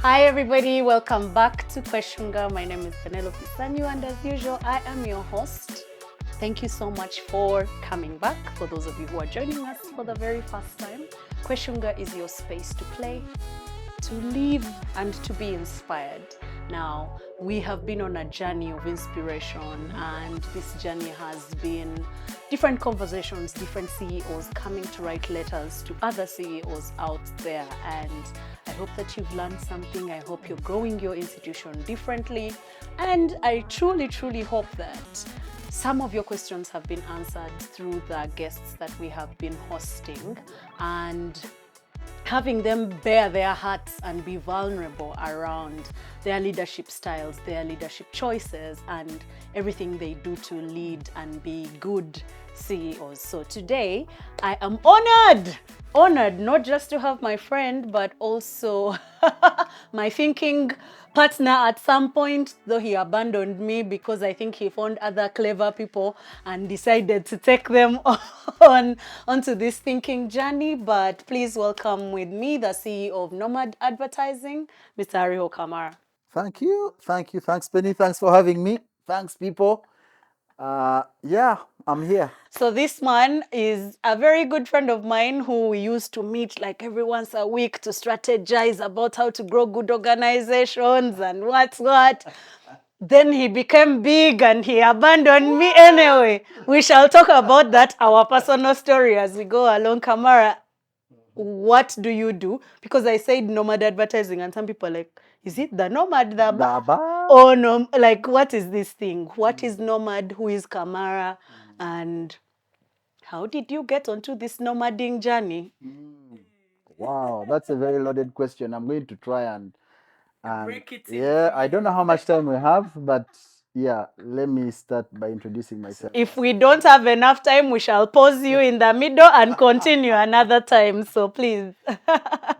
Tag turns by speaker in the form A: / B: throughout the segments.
A: Hi everybody, welcome back to Kweshunga. My name is Penelope Sanyu and as usual, I am your host. Thank you so much for coming back. For those of you who are joining us for the very first time, Kweshunga is your space to play, to live and to be inspired. Now, we have been on a journey of inspiration, and this journey has been different conversations, different CEOs coming to write letters to other CEOs out there. And I hope that you've learned something. I hope you're growing your institution differently. And I truly, truly hope that some of your questions have been answered through the guests that we have been hosting, and having them bare their hearts and be vulnerable around their leadership styles, their leadership choices, and everything they do to lead and be good CEOs. So today, I am honored not just to have my friend, but also my thinking partner at some point, though he abandoned me because I think he found other clever people and decided to take them onto this thinking journey. But please welcome with me the CEO of Nomad Advertising, Mr. Ariho Kamara.
B: Thank you. Thanks, Penny. Thanks for having me. Thanks, people. Yeah, I'm here.
A: So this man is a very good friend of mine who we used to meet like every once a week to strategize about how to grow good organizations and what's what. Then he became big and he abandoned me anyway. We shall talk about that, our personal story as we go along. Kamara, what do you do? Because I said nomad advertising and some people are like, is it the nomad?
B: Daba.
A: Oh no, like what is this thing? What is nomad? Who is Kamara? And how did you get onto this nomading journey?
B: Wow, that's a very loaded question. I'm going to try and
A: Break it
B: yeah, I
A: into
B: don't know how much time we have, but yeah, let me start by introducing myself.
A: If we don't have enough time, we shall pause you in the middle and continue another time. So please.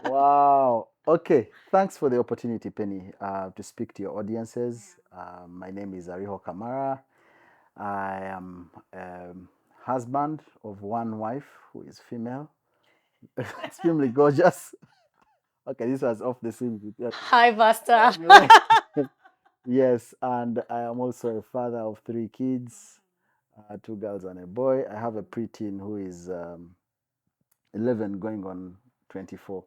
B: Wow. Okay. Thanks for the opportunity, Penny, to speak to your audiences. My name is Ariho Kamara. I am husband of one wife who is female, extremely gorgeous. Okay, this was off the scene.
A: Hi, Vasta.
B: Yes, and I am also a father of three kids, two girls and a boy. I have a preteen who is 11 going on 24.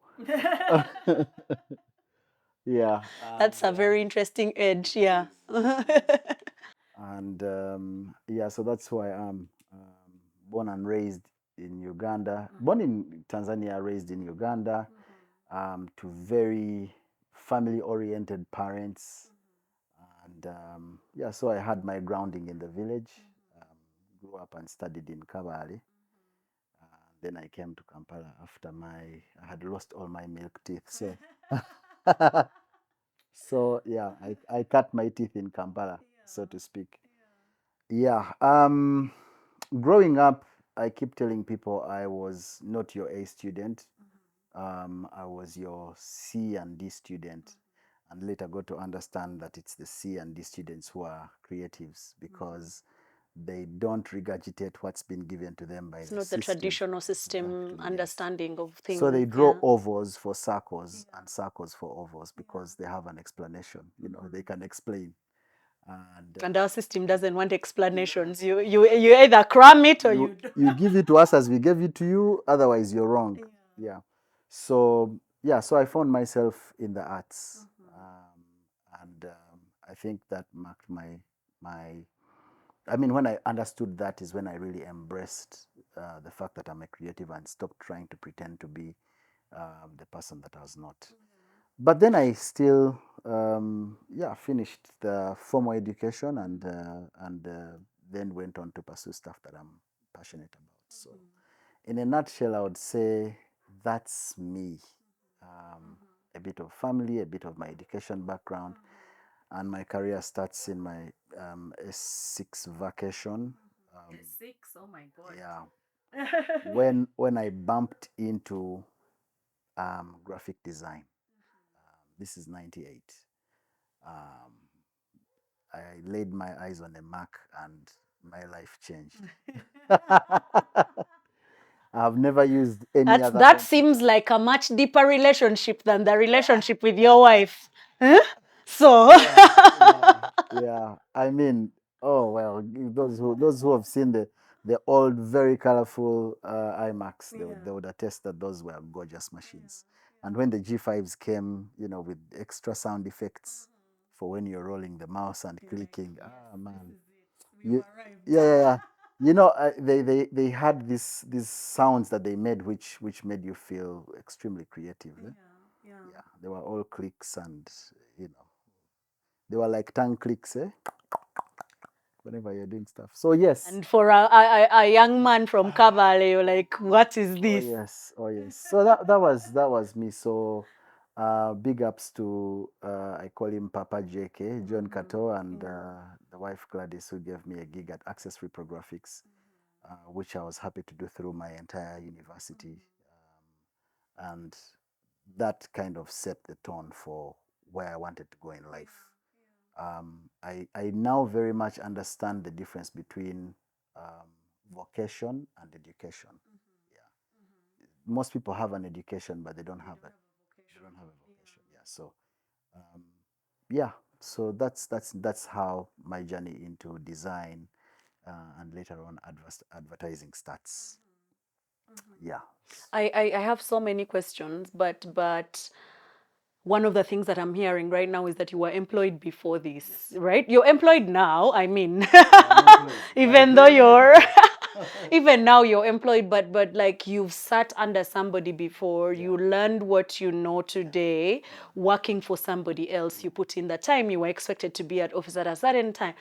B: Yeah.
A: That's a very interesting age, yeah.
B: And yeah, so that's who I am. Born and raised in Uganda, born in Tanzania, raised in Uganda, to very family oriented parents. And yeah, so I had my grounding in the village, grew up and studied in Kabale. Then I came to Kampala after I had lost all my milk teeth. So, so yeah, I cut my teeth in Kampala, so to speak. Yeah. Growing up, I keep telling people I was not your A student. I was your C and D student, and later got to understand that it's the C and D students who are creatives because they don't regurgitate what's been given to them by
A: It's
B: the
A: not the
B: system.
A: traditional system
B: Exactly, yes.
A: understanding of things.
B: So they draw
A: Yeah.
B: ovals for circles and circles for ovals because they have an explanation. You know, they can explain.
A: And our system doesn't want explanations. You either cram it or
B: you you give it to us as we gave it to you, otherwise you're wrong. Yeah. So yeah, so I found myself in the arts, and I think that marked my I mean, when I understood that is when I really embraced the fact that I'm a creative and stopped trying to pretend to be the person that I was not. But then I still yeah, finished the formal education and then went on to pursue stuff that I'm passionate about. So in a nutshell, I would say that's me. A bit of family, a bit of my education background, and my career starts in my S6 vacation.
A: Six. Oh my god.
B: Yeah, when I bumped into graphic design. This is 98. Um, I laid my eyes on a Mac and my life changed. I have never used any other
A: That
B: computer.
A: seems like a much deeper relationship than the relationship with your wife. Huh? So
B: Yeah. I mean, oh well, those who have seen the old, very colorful iMacs, they would attest that those were gorgeous machines. And when the G5s came, with extra sound effects for when you're rolling the mouse and clicking, man, you, yeah, yeah, yeah. They had these sounds that they made, which made you feel extremely creative. Yeah, they were all clicks, and you know they were like tongue clicks, whenever you're doing stuff. So yes.
A: and for a young man from Cavalry, you're like, what is
B: Oh
A: this?
B: yes, oh yes. So that was me. So big ups to I call him Papa JK, John Cato, and the wife Gladys, who gave me a gig at Access Reprographics, which I was happy to do through my entire university. And that kind of set the tone for where I wanted to go in life. I now very much understand the difference between vocation and education. Yeah, most people have an education, but they don't have a vocation. Yeah, so um, yeah, so that's how my journey into design and later on advertising starts. Yeah.
A: I have so many questions, but one of the things that I'm hearing right now is that you were employed before this, right? You're employed now. I mean, even though you're even now you're employed, but like you've sat under somebody before, you learned what you know today, working for somebody else. You put in the time, you were expected to be at office at a certain time.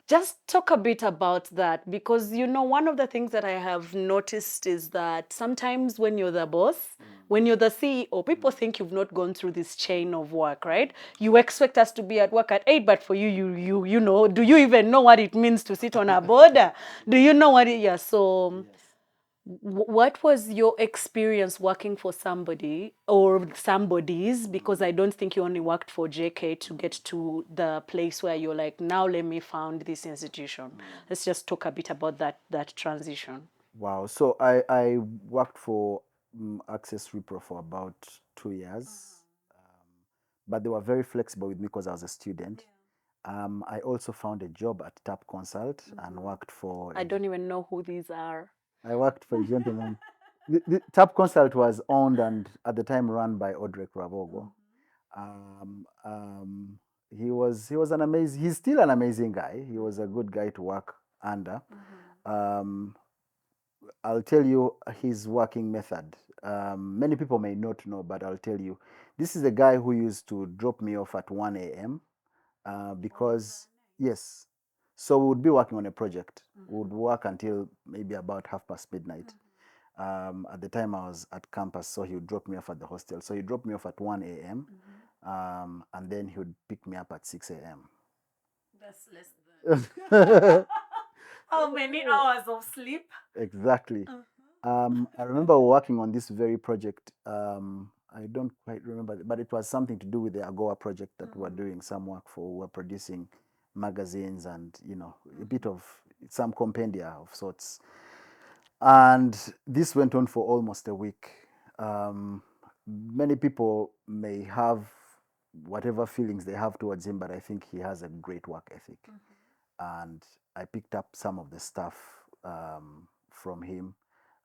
A: Just talk a bit about that, because one of the things that I have noticed is that sometimes when you're the boss, when you're the CEO, people think you've not gone through this chain of work, right? You expect us to be at work at 8, but for you, do you even know what it means to sit on a board? Do you know what it? Yeah. So what was your experience working for somebody or somebody's? Because I don't think you only worked for JK to get to the place where you're like, now let me found this institution. Let's just talk a bit about that transition.
B: Wow. So I worked for Access Repro for about 2 years, but they were very flexible with me because I was a student. I also found a job at Tap Consult and worked for
A: I don't even know who these are.
B: I worked for a gentleman. The Tap Consult was owned and at the time run by Audrey Ravogo. Um, um, he was an amazing. He's still an amazing guy. He was a good guy to work under. Um, I'll tell you his working method. Many people may not know, but I'll tell you. This is a guy who used to drop me off at 1 a.m. Because, yes, so we would be working on a project. We would work until maybe about half past midnight. At the time I was at campus, so he would drop me off at the hostel. So he dropped me off at 1 a.m. And then he would pick me up at 6 a.m.
A: That's less than how many hours of sleep?
B: Exactly. I remember working on this very project. I don't quite remember, but it was something to do with the AGOA project that we're doing some work for. We're producing magazines and, a bit of some compendia of sorts. And this went on for almost a week. Many people may have whatever feelings they have towards him, but I think he has a great work ethic. And I picked up some of the stuff from him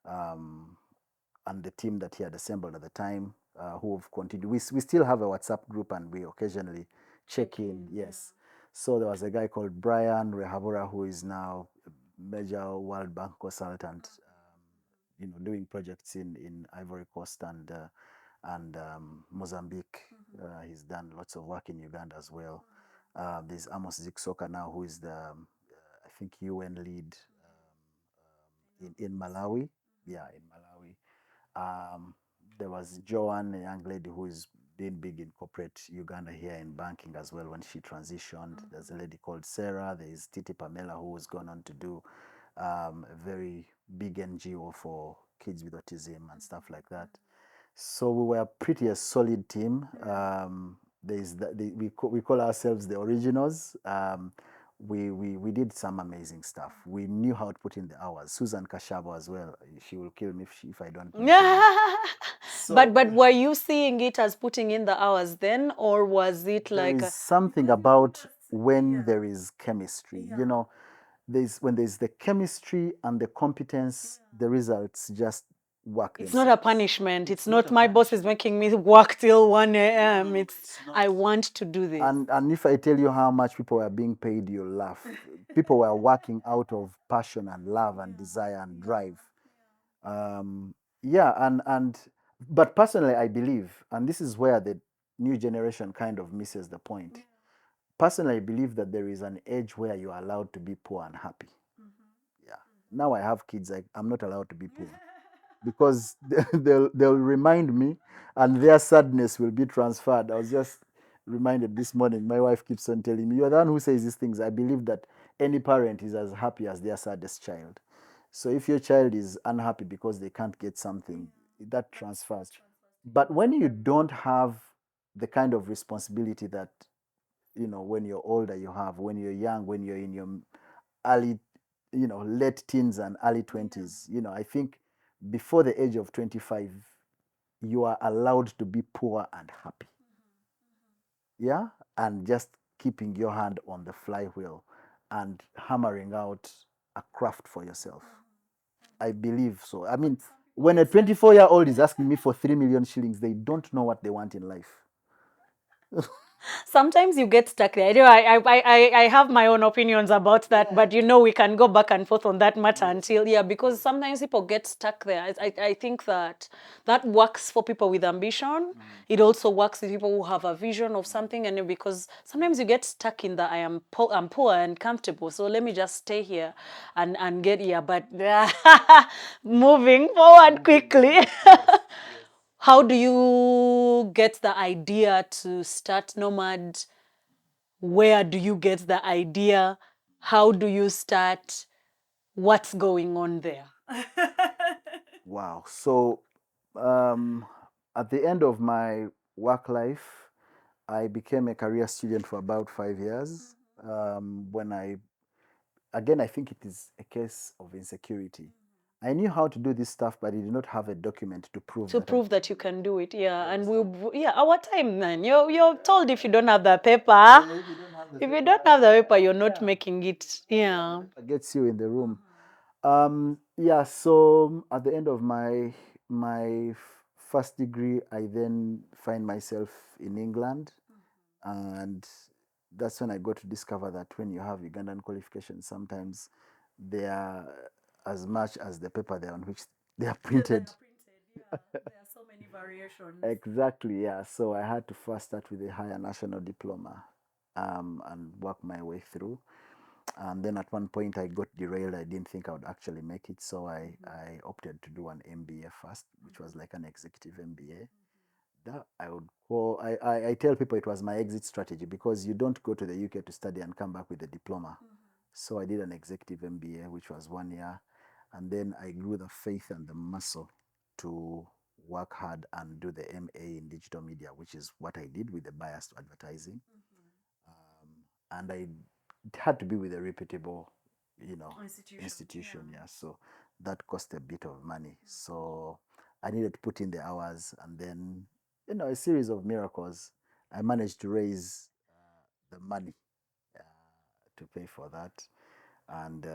B: and the team that he had assembled at the time, who have continued. We still have a WhatsApp group and we occasionally check in. Yes. So there was a guy called Brian Rehabura, who is now a major World Bank consultant, doing projects in Ivory Coast and Mozambique. He's done lots of work in Uganda as well. There's Amos Ziksoka now, who is the I think UN lead in Malawi. Yeah, in Malawi. Um, there was Joanne, a young lady who is doing big in corporate Uganda here in banking as well when she transitioned. There's a lady called Sarah. There is Titi Pamela, who was gone on to do a very big NGO for kids with autism and stuff like that. So we were pretty a solid team. We call ourselves the originals. we did some amazing stuff. We knew how to put in the hours. Susan Kashabo as well. She will kill me if I don't mention her. So
A: But were you seeing it as putting in the hours then, or was it
B: there
A: like
B: is something about when there is chemistry. When there's the chemistry and the competence, the results just work
A: it's not a
B: themselves.
A: punishment? It's
B: not
A: not
B: a
A: my boss is
B: punishment.
A: making me work till 1 a.m.
B: No,
A: It's
B: it's not.
A: I want to do this.
B: And if I tell you how much people were being paid, you'll laugh. People were working out of passion and love and desire and drive. Yeah, and but personally, I believe, and this is where the new generation kind of misses the point. Personally, I believe that there is an age where you are allowed to be poor and happy. Yeah. Now I have kids, I'm not allowed to be poor because they'll remind me, and their sadness will be transferred. I was just reminded this morning. My wife keeps on telling me, "You're the one who says these things." I believe that any parent is as happy as their saddest child. So if your child is unhappy because they can't get something, that transfers. But when you don't have the kind of responsibility that when you're older you have, when you're young, when you're in your early, late teens and early 20s, I think before the age of 25, you are allowed to be poor and happy. Yeah. And just keeping your hand on the flywheel and hammering out a craft for yourself. I believe so. I mean, when a 24-year-old is asking me for 3 million shillings, they don't know what they want in life.
A: Sometimes you get stuck there. I have my own opinions about that, but we can go back and forth on that matter until, because sometimes people get stuck there. I think that works for people with ambition. It also works with people who have a vision of something, and because sometimes you get stuck in the I'm poor and comfortable, so let me just stay here and get here. But moving forward quickly. How do you get the idea to start Nomad? Where do you get the idea? How do you start? What's going on there?
B: Wow. So, at the end of my work life, I became a career student for about 5 years. Again, I think it is a case of insecurity. I knew how to do this stuff, but I did not have a document to prove
A: To
B: that
A: prove that you can do it, and our time, man. You're told if you don't have the paper, if you don't have the paper, you're not making it. Yeah.
B: gets you in the room. Yeah, so at the end of my first degree, I then find myself in England, and that's when I got to discover that when you have Ugandan qualifications, sometimes they are as much as the paper they on which they are printed.
A: There are so many variations.
B: Exactly, yeah. So I had to first start with a higher national diploma, and work my way through. And then at one point I got derailed. I didn't think I would actually make it, so I opted to do an MBA first, which was like an executive MBA. That I would call, I tell people it was my exit strategy, because you don't go to the UK to study and come back with a diploma. So I did an executive MBA, which was 1 year, and then I grew the faith and the muscle to work hard and do the MA in digital media, which is what I did with the bias to advertising. And it had to be with a reputable, institution. Yeah. So that cost a bit of money. So I needed to put in the hours, and then, a series of miracles. I managed to raise the money to pay for that. And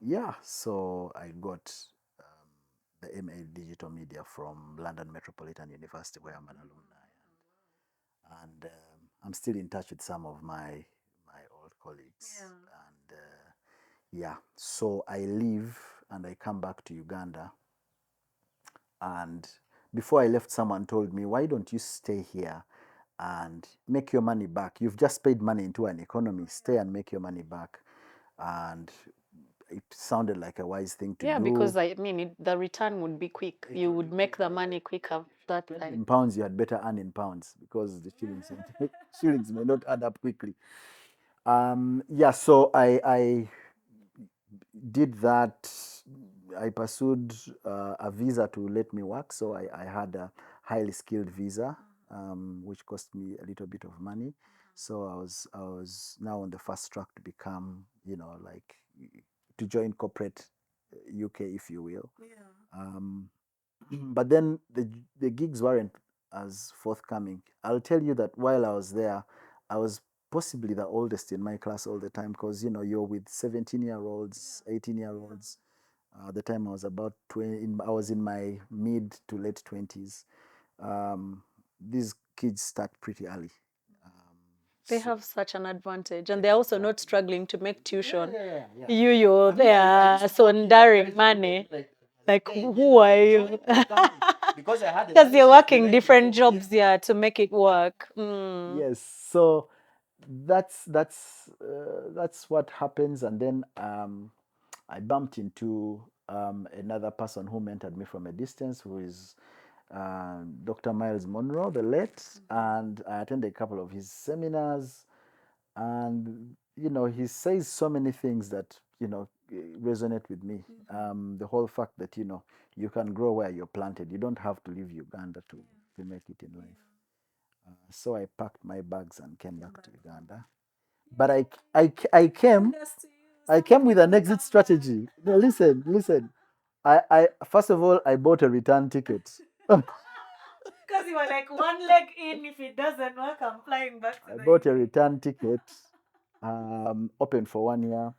B: yeah, so I got the MA Digital Media from London Metropolitan University, where I'm an alumni. And I'm still in touch with some of my old colleagues. And yeah, so I leave and I come back to Uganda. And before I left, someone told me, "Why don't you stay here and make your money back? You've just paid money into an economy. Stay and make your money back." And it sounded like a wise thing to do.
A: Because I mean, the return would be quick. You would make the money quicker that time.
B: In pounds, you had better earn in pounds, because the shillings may not add up quickly. Yeah, so I did that. I pursued a visa to let me work, so I had a highly skilled visa. which cost me a little bit of money. So I was now on the fast track to become, like to join corporate UK, if you will. Um, but then the gigs weren't as forthcoming. I'll tell you that while I was there, I was possibly the oldest in my class all the time because you're with 17-year-olds, 18-year-olds. The time I was about 20, I was in my mid to late 20s. These kids start pretty early.
A: They
B: So
A: have such an advantage, and they're also not struggling to make tuition.
B: yeah.
A: You're
B: I mean, I
A: there
B: used to work here, guys
A: sondering
B: would
A: money.
B: look like,
A: Like,
B: hey,
A: who are
B: you
A: you?
B: joined or coming? Because I had
A: Because
B: another
A: you're
B: shift the
A: working
B: night
A: different
B: before.
A: jobs, yeah, to make it work. Mm.
B: Yes. So that's what happens, and then I bumped into another person who mentored me from a distance, who is Dr. Miles Monroe, the late, and I attended a couple of his seminars, and he says so many things that resonate with me. The whole fact that you can grow where you're planted. You don't have to leave Uganda to make it in life. So I packed my bags and came back to Uganda. But I came with an exit strategy. No, listen. I first of all I bought a return ticket.
A: Because you were like one leg in, if it doesn't work, I'm flying back to
B: I
A: the
B: bought a
A: UK.
B: return ticket, open for 1 year.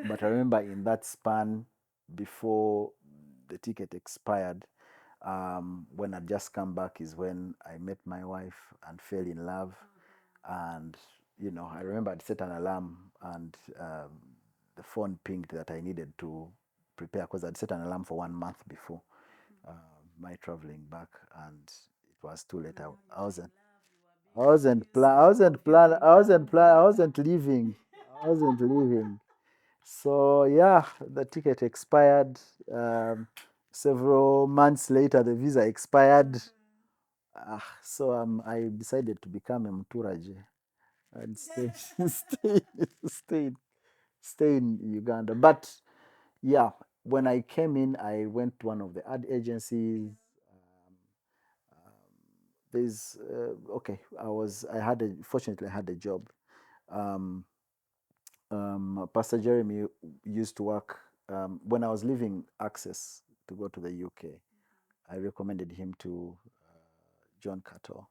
B: But I remember in that span before the ticket expired, when I'd just come back is when I met my wife and fell in love. And, I remember I'd set an alarm, and the phone pinged that I needed to prepare because I'd set an alarm for 1 month before uh, my traveling back, and it was too late. I wasn't leaving. I wasn't leaving. So yeah, the ticket expired. Several months later, the visa expired. So I decided to become a Muturaji and stay, stay, stay in Uganda. But yeah, when I came in, I went to one of the ad agencies. There's okay. Fortunately I had a job. Um, Pastor Jeremy used to work when I was leaving Access to go to the UK. I recommended him to John Cato,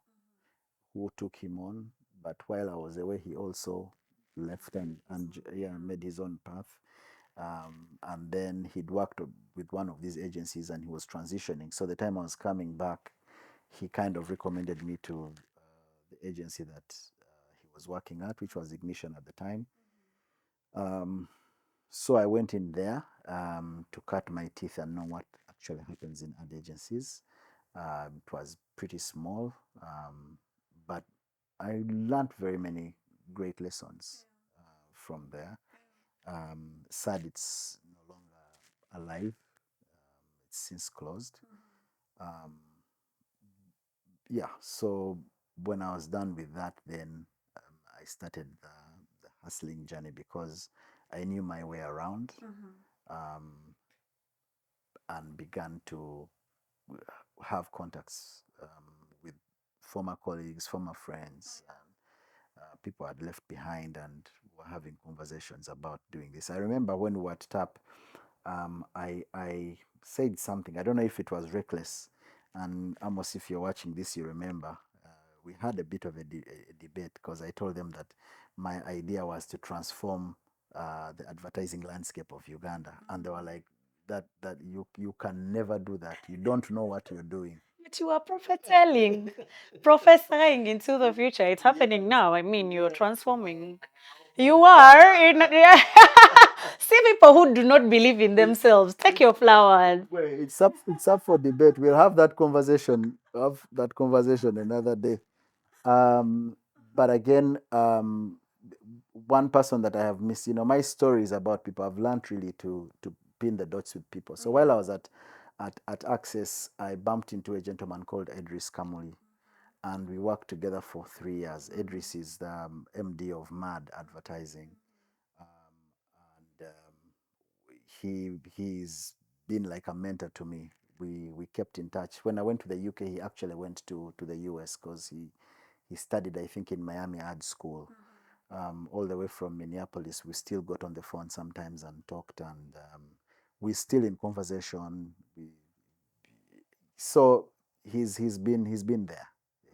B: who took him on. But while I was away, he also left and yeah, made his own path. And then he'd worked with one of these agencies, and he was transitioning. So the time I was coming back, he kind of recommended me to the agency that he was working at, which was Ignition at the time. So I went in there to cut my teeth and know what actually happens in ad agencies. It was pretty small, but I learned very many great lessons from there. Sad it's no longer alive. It's since closed. Um, yeah, so when I was done with that, then I started the hustling journey because I knew my way around. Um, and began to have contacts with former colleagues, former friends, and people I'd left behind, and were having conversations about doing this. I remember when we were at TAP, I said something. I don't know if it was reckless, and Amos, if you're watching this, you remember. We had a bit of a debate because I told them that my idea was to transform the advertising landscape of Uganda, and they were like, "That you can never do that. You don't know what you're doing."
A: But you are prophetelling, prophesying into the future. It's happening now. I mean, you're transforming. You are in. See people who do not believe in themselves. Take your flowers.
B: Well, it's up for debate. We'll have that conversation. Have that conversation another day. Um, but again, one person that I have missed, my story is about people. I've learned really to pin the dots with people. So while I was at Access, I bumped into a gentleman called Edris Kamuli, and we worked together for 3 years. Edris is the MD of MAD Advertising, and he's been like a mentor to me. we kept in touch. When I went to the UK, he actually went to the US because he studied, I think, in Miami Art School. All the way from Minneapolis, we still got on the phone sometimes and talked, and we're still in conversation. So he's been there.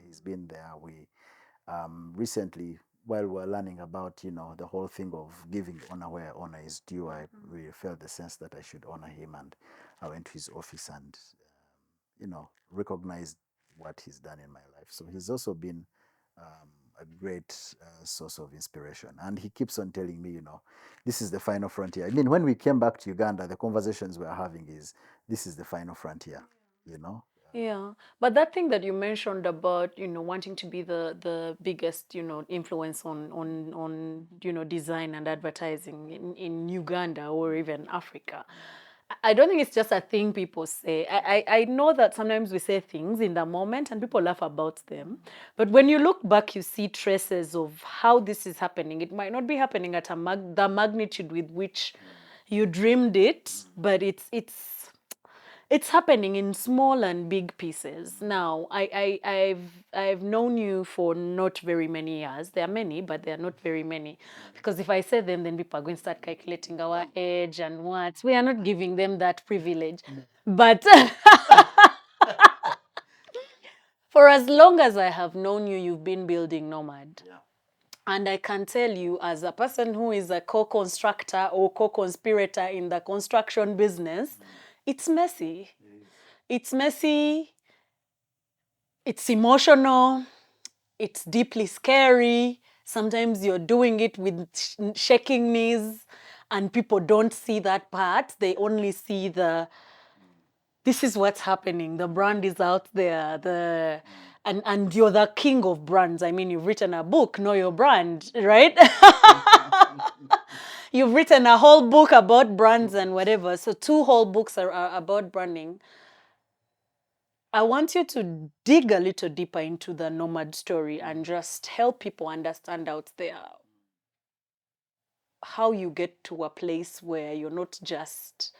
B: He's been there. We recently, while we're learning about the whole thing of giving honor where honor is due, I really felt the sense that I should honor him, and I went to his office and recognized what he's done in my life. So he's also been a great source of inspiration, and he keeps on telling me, this is the final frontier. I mean, when we came back to Uganda, the conversations we're having is this is the final frontier, you know.
A: Yeah, but that thing that you mentioned about, wanting to be the biggest, influence on design and advertising in Uganda or even Africa. I don't think it's just a thing people say. I know that sometimes we say things in the moment and people laugh about them. But when you look back, you see traces of how this is happening. It might not be happening at the magnitude with which you dreamed it, but it's happening in small and big pieces. Now, I've known you for not very many years. There are many, but there are not very many. Because if I say them, then people are going to start calculating our age and what. We are not giving them that privilege. But for as long as I have known you, you've been building Nomad.
B: Yeah.
A: And I can tell you, as a person who is a co-constructor or co-conspirator in the construction business, it's messy. It's messy, it's emotional, it's deeply scary. Sometimes you're doing it with shaking knees, and people don't see that part. They only see this is what's happening. The brand is out there. And you're the king of brands. I mean, you've written a book, Know Your Brand, right? You've written a whole book about brands and whatever. So 2 whole books are about branding. I want you to dig a little deeper into the nomad story and just help people understand out there how you get to a place where you're not just.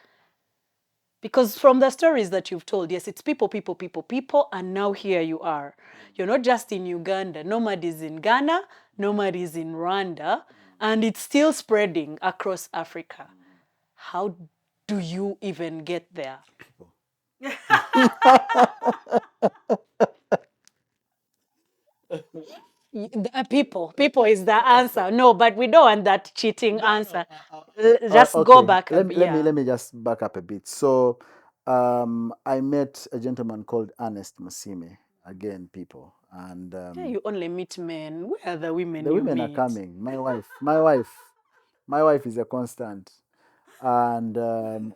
A: Because from the stories that you've told, yes, it's people, people, people, people, and now here you are. You're not just in Uganda. Nomad is in Ghana, Nomad is in Rwanda, and it's still spreading across Africa. How do you even get there? People is the answer. No, but we don't want that cheating answer. Just go
B: Okay,
A: back a bit. Yeah.
B: let me just back up a bit. So, I met a gentleman called Ernest Musime. Again, people, and
A: Yeah, you only meet men. Where are the women
B: the
A: you
B: women are
A: meet?
B: coming. My wife is a constant, and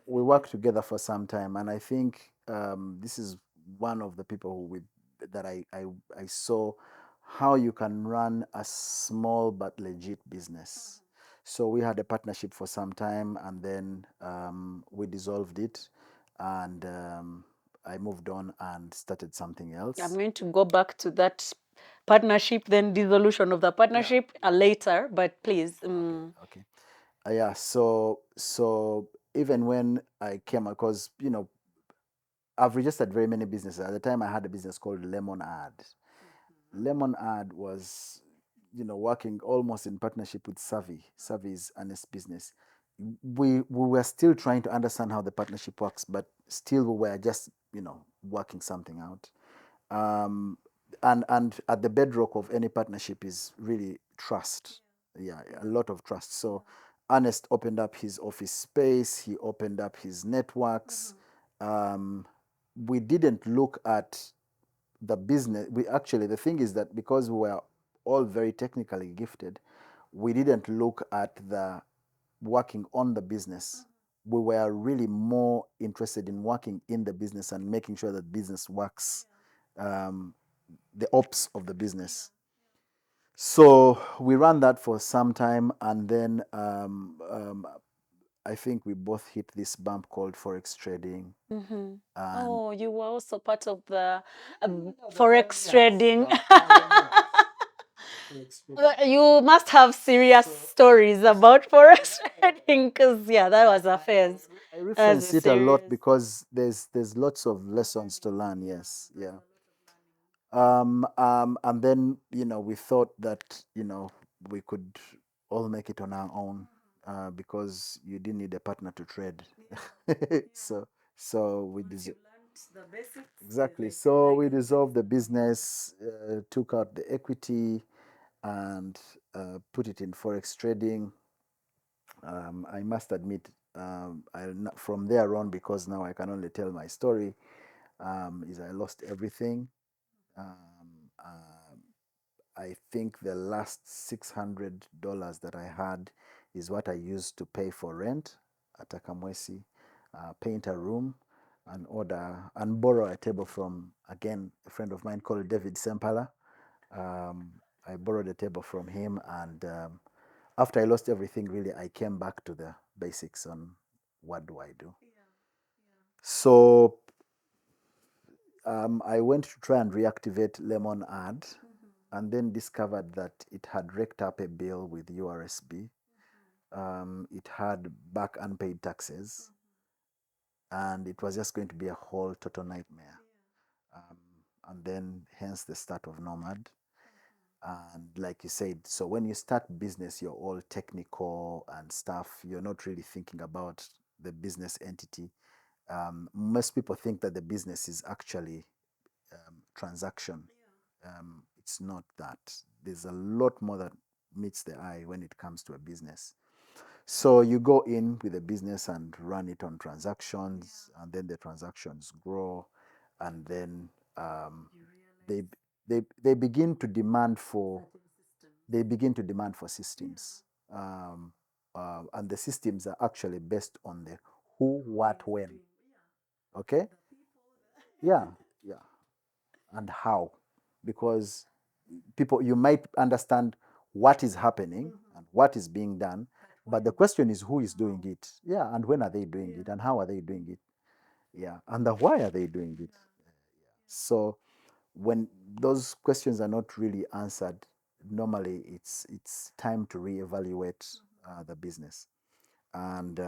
B: we worked together for some time. And I think this is one of the people that I saw how you can run a small but legit business. So we had a partnership for some time, and then we dissolved it, and I moved on and started something else.
A: I'm going to go back to that partnership, then dissolution of the partnership later, but please.
B: Okay. Yeah. So even when I came, because I've registered very many businesses. At the time, I had a business called Lemon Ad. Lemon Ad was, working almost in partnership with Savvy. Savvy is Honest Business. We were still trying to understand how the partnership works, but still we were just, working something out. Um, and at the bedrock of any partnership is really trust. Yeah, a lot of trust. So Ernest opened up his office space. He opened up his networks. Um, we didn't look at the business. We actually, the thing is that because we were all very technically gifted, we didn't look at the working on the business. We were really more interested in working in the business and making sure that business works, um, the ops of the business. So we ran that for some time, and then I think we both hit this bump called forex trading. And
A: Oh, you were also part of the forex trading. You must have serious stories about forex trading because, yeah, that was a phase.
B: I
A: That
B: reference
A: was a
B: it a lot
A: serious.
B: because there's lots of lessons to learn. Yes, yeah. And then we thought that we could all make it on our own because you didn't need a partner to trade. So so we exactly. So we dissolved the business, took out the equity, and put it in forex trading. I must admit, from there on, because now I can only tell my story, is I lost everything. Um, um, I think the last $600 that I had is what I used to pay for rent at Akamwesi, paint a room, and order and borrow a table from, again, a friend of mine called David Sempala. Um, I borrowed a table from him, and after I lost everything, really, I came back to the basics on what do I do. So I went to try and reactivate Lemon Ad, and then discovered that it had raked up a bill with URSB. It had back unpaid taxes, and it was just going to be a whole total nightmare. Um, and then, hence the start of Nomad. And like you said, so when you start business, you're all technical and stuff. You're not really thinking about the business entity. Most people think that the business is actually transaction. It's not that. There's a lot more that meets the eye when it comes to a business. So you go in with a business and run it on transactions, and then the transactions grow, and then they they begin to demand for systems, and the systems are actually based on the who, what, when. Okay, yeah, yeah, and how, because people, you might understand what is happening and what is being done, but the question is who is doing it, yeah, and when are they doing it, and how are they doing it, yeah, and the why are they doing it. So when those questions are not really answered, normally it's time to reevaluate the business. And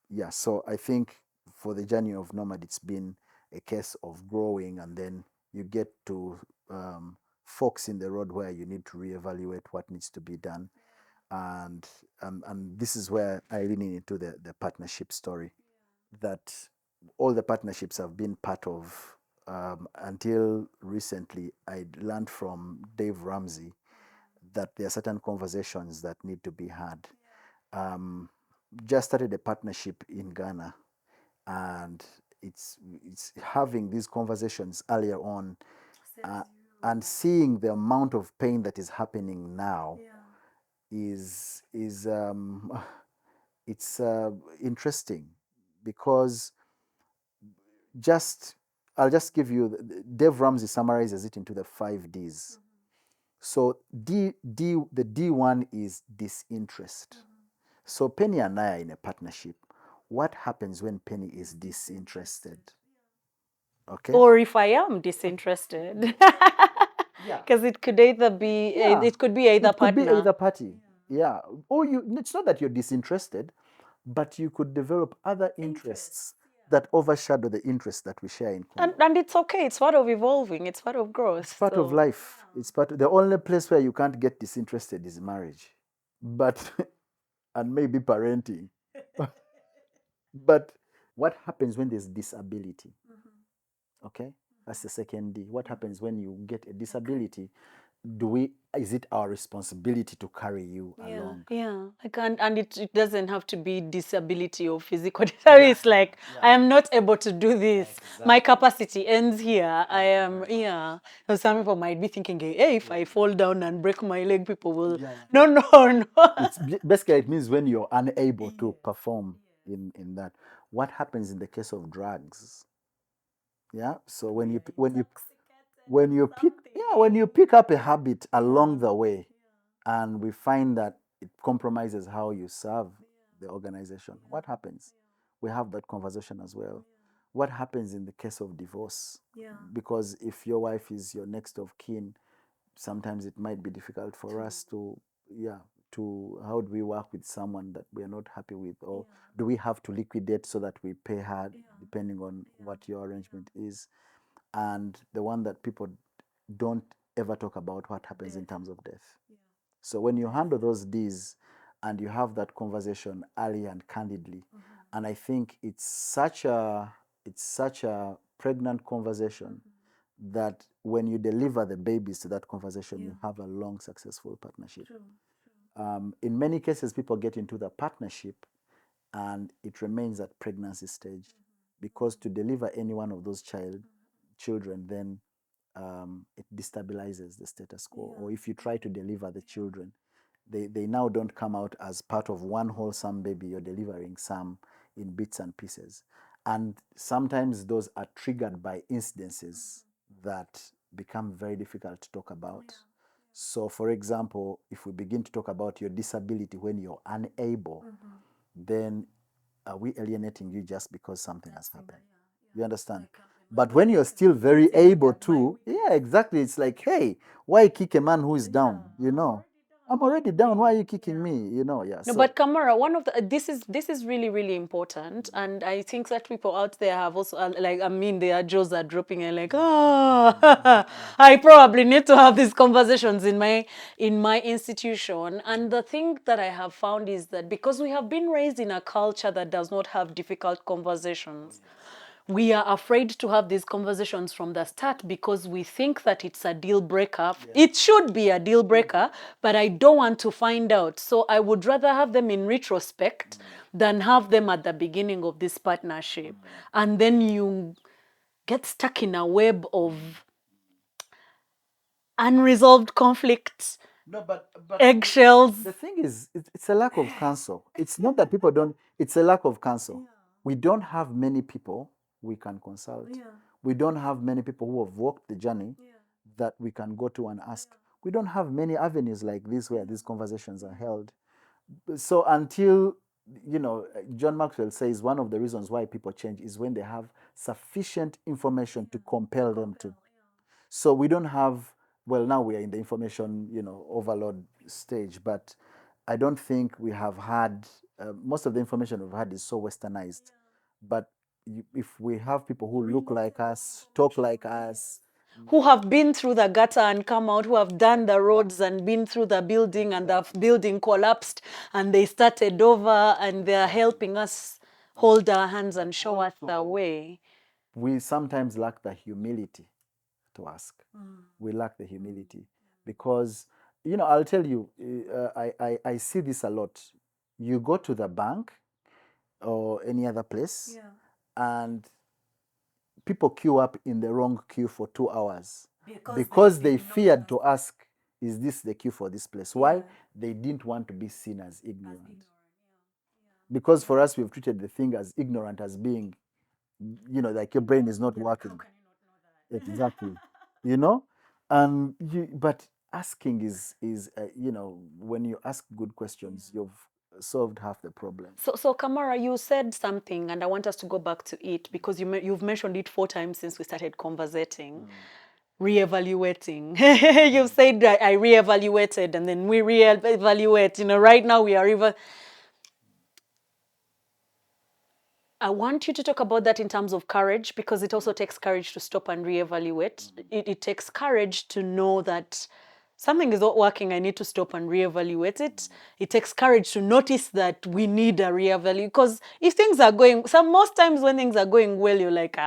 B: yeah, so I think for the journey of Nomad, it's been a case of growing, and then you get to forks in the road where you need to reevaluate what needs to be done. And this is where I lean into the partnership story, that all the partnerships I've been part of, until recently, I learned from Dave Ramsey that there are certain conversations that need to be had. Um, just started a partnership in Ghana, and it's having these conversations earlier on, uh, and seeing the amount of pain that is happening now is it's interesting, because just I'll just give you, Dave Ramsey summarizes it into the 5 Ds. So the D1 is disinterest. So Penny and I are in a partnership. What happens when Penny is disinterested? Okay.
A: Or if I am disinterested,
B: Yeah.
A: because it could either be,
B: Yeah.
A: it could be either
B: It could be
A: partner.
B: either party. Yeah. Or it's not that you're disinterested, but you could develop other interests that overshadow the interests that we share in common.
A: And it's okay. It's part of evolving. It's part of growth.
B: It's part of life. It's the only place where you can't get disinterested is marriage, but and maybe parenting. But what happens when there's disability? Okay, that's the second D. What happens when you get a disability? Is it our responsibility to carry you along?
A: Yeah, I can't, and it doesn't have to be disability or physical disability. It's like, I am not able to do this. My capacity ends here. I am, yeah. So some people might be thinking, hey, if I fall down and break my leg, people will, no, no, no.
B: It's basically, it means when you're unable to perform in that. What happens in the case of drugs? Yeah. So when you pick when you pick up a habit along the way, and we find that it compromises how you serve the organization, what happens? We have that conversation as well. What happens in the case of divorce? Because if your wife is your next of kin, sometimes it might be difficult for us to, how do we work with someone that we are not happy with, or do we have to liquidate so that we pay her, depending on what your arrangement is. And the one that people don't ever talk about, what happens in terms of death. So when you handle those D's and you have that conversation early and candidly, and I think it's such a pregnant conversation that when you deliver the babies to that conversation, you have a long, successful partnership. In many cases, people get into the partnership and it remains at pregnancy stage, because to deliver any one of those children, then it destabilizes the status quo. Or if you try to deliver the children, they now don't come out as part of one wholesome baby. You're delivering some in bits and pieces. And sometimes those are triggered by incidences that become very difficult to talk about. So, for example, if we begin to talk about your disability when you're unable, then are we alienating you just because something has happened? You understand? But when you're still very able to, yeah, exactly. It's like, hey, why kick a man who is down? I'm already down. Why are you kicking me? Yeah.
A: No, but Kamara, one of the this is really really important, and I think that people out there have also like, I mean, their jaws are dropping and like, I probably need to have these conversations in my institution. And the thing that I have found is that because we have been raised in a culture that does not have difficult conversations, we are afraid to have these conversations from the start because we think that it's a deal breaker. It should be a deal breaker, but I don't want to find out. So I would rather have them in retrospect than have them at the beginning of this partnership. And then you get stuck in a web of unresolved conflicts,
B: No, but
A: eggshells.
B: the thing is, it's a lack of counsel. It's not that people don't, it's a lack of counsel. We don't have many people we can consult. We don't have many people who have walked the journey that we can go to and ask. We don't have many avenues like this where these conversations are held. So until, John Maxwell says one of the reasons why people change is when they have sufficient information to compel them to. So we don't have, well, now we are in the information, overload stage, but I don't think we have had, most of the information we've had is so westernized. But if we have people who look like us, talk like us,
A: Who have been through the gutter and come out, who have done the roads and been through the building, and the building collapsed and they started over, and they're helping us hold our hands and show us the way.
B: we sometimes lack the humility to ask. We lack the humility because, I'll tell you, I see this a lot. You go to the bank or any other place, and people queue up in the wrong queue for 2 hours because they feared to ask, is this the queue for this place? Why? They didn't want to be seen as ignorant. Because for us, we've treated the thing as ignorant as being, like your brain is not working. Exactly. you know but asking is when you ask good questions, you've solved half the problem.
A: So Kamara, you said something, and I want us to go back to it because you've mentioned it 4 times since we started conversating. Reevaluating. You've said that I reevaluated, and then we reevaluate. Right now we are even. I want you to talk about that in terms of courage, because it also takes courage to stop and reevaluate. It takes courage to know that something is not working, I need to stop and reevaluate it. It takes courage to notice that we need a reevaluate, because if things are going, most times when things are going well, you're like,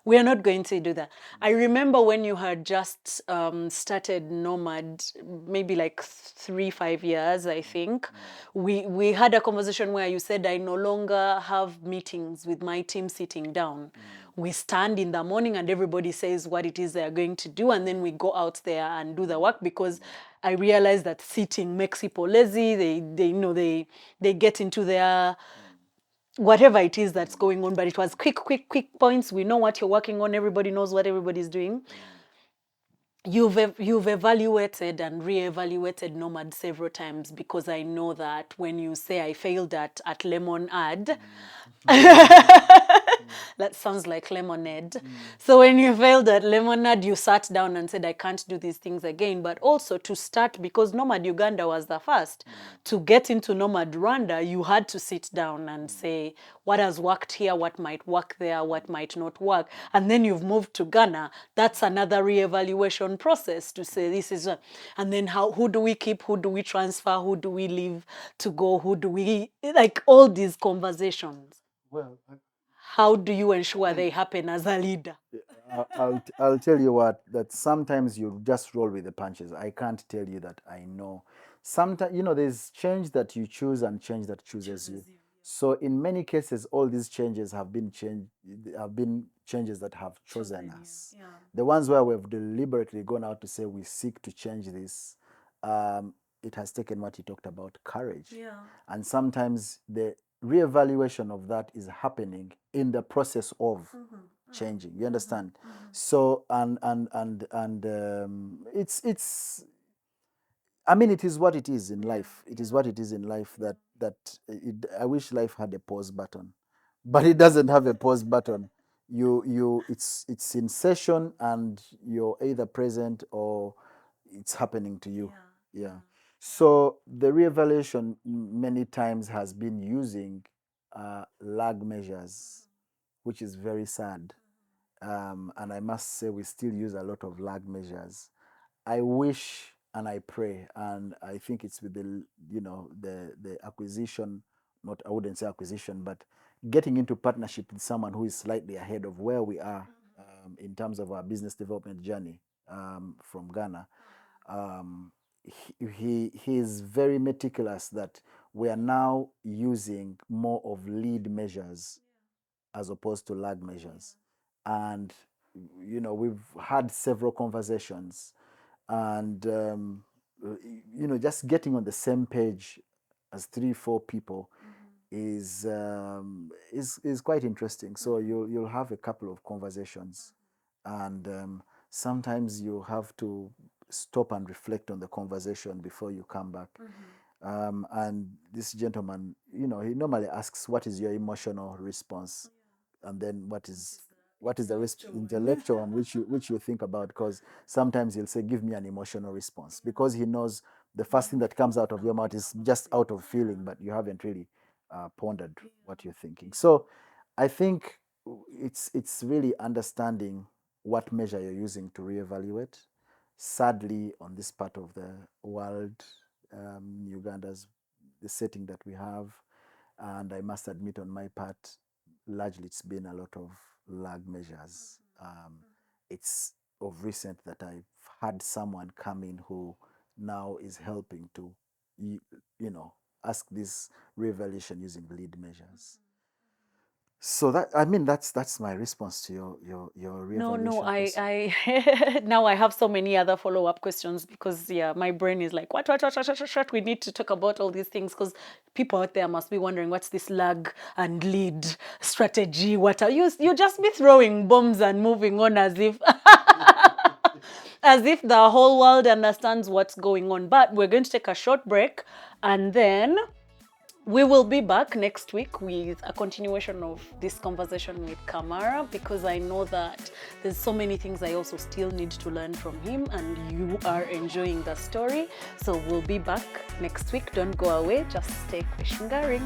A: we are not going to do that. I remember when you had just started Nomad, maybe like 3-5 years, I think. We had a conversation where you said, I no longer have meetings with my team sitting down. We stand in the morning and everybody says what it is they are going to do, and then we go out there and do the work, because I realized that sitting makes people lazy. They get into their whatever it is that's going on, but it was quick points. We know what you're working on. Everybody knows what everybody's doing. You've evaluated and reevaluated Nomad several times, because I know that when you say I failed at Lemon Ad, That sounds like lemonade. So when you failed at lemonade, you sat down and said, I can't do these things again. But also to start, because Nomad Uganda was the first, to get into Nomad Rwanda, you had to sit down and say, what has worked here, what might work there, what might not work. And then you've moved to Ghana. That's another reevaluation process to say this is, and then who do we keep, who do we transfer, who do we leave to go, who do we, like all these conversations.
B: Well,
A: How do you ensure they happen as a leader?
B: I'll tell you what, that sometimes you just roll with the punches. I can't tell you that I know. Sometimes, there's change that you choose and change that chooses you. So in many cases, all these changes have been changes that have chosen us.
A: Yeah.
B: The ones where we've deliberately gone out to say we seek to change this, it has taken what you talked about, courage.
A: Yeah.
B: And sometimes the reevaluation of that is happening in the process of changing. You understand? So it's I mean, it is what it is in life. It is what it is in life I wish life had a pause button, but it doesn't have a pause button. It's in session, and you're either present or it's happening to you. Yeah. So the reevaluation many times has been using lag measures, which is very sad. And I must say we still use a lot of lag measures. I wish and I pray, and I think it's with the acquisition, not, I wouldn't say acquisition, but getting into partnership with someone who is slightly ahead of where we are in terms of our business development journey from Ghana. He is very meticulous that we are now using more of lead measures as opposed to lag measures. And we've had several conversations, and just getting on the same page as 3-4 people is quite interesting. So you'll have a couple of conversations, and sometimes you have to stop and reflect on the conversation before you come back. And this gentleman, he normally asks, what is your emotional response? And then what is the intellectual one which you think about? Because sometimes he'll say, give me an emotional response, because he knows the first thing that comes out of your mouth is just out of feeling, but you haven't really pondered what you're thinking. So I think it's really understanding what measure you're using to reevaluate. Sadly, on this part of the world, Uganda's the setting that we have, and I must admit on my part, largely it's been a lot of lag measures. It's of recent that I've had someone come in who now is helping to, ask this reevaluation using lead measures. So that's my response to your reevaluation.
A: No, I now I have so many other follow-up questions, because my brain is like, what, we need to talk about all these things, because people out there must be wondering, what's this lag and lead strategy? What are you just be throwing bombs and moving on as if as if the whole world understands what's going on. But we're going to take a short break, and then we will be back next week with a continuation of this conversation with Kamara, because I know that there's so many things I also still need to learn from him, and you are enjoying the story. So we'll be back next week. Don't go away. Just stay questioning.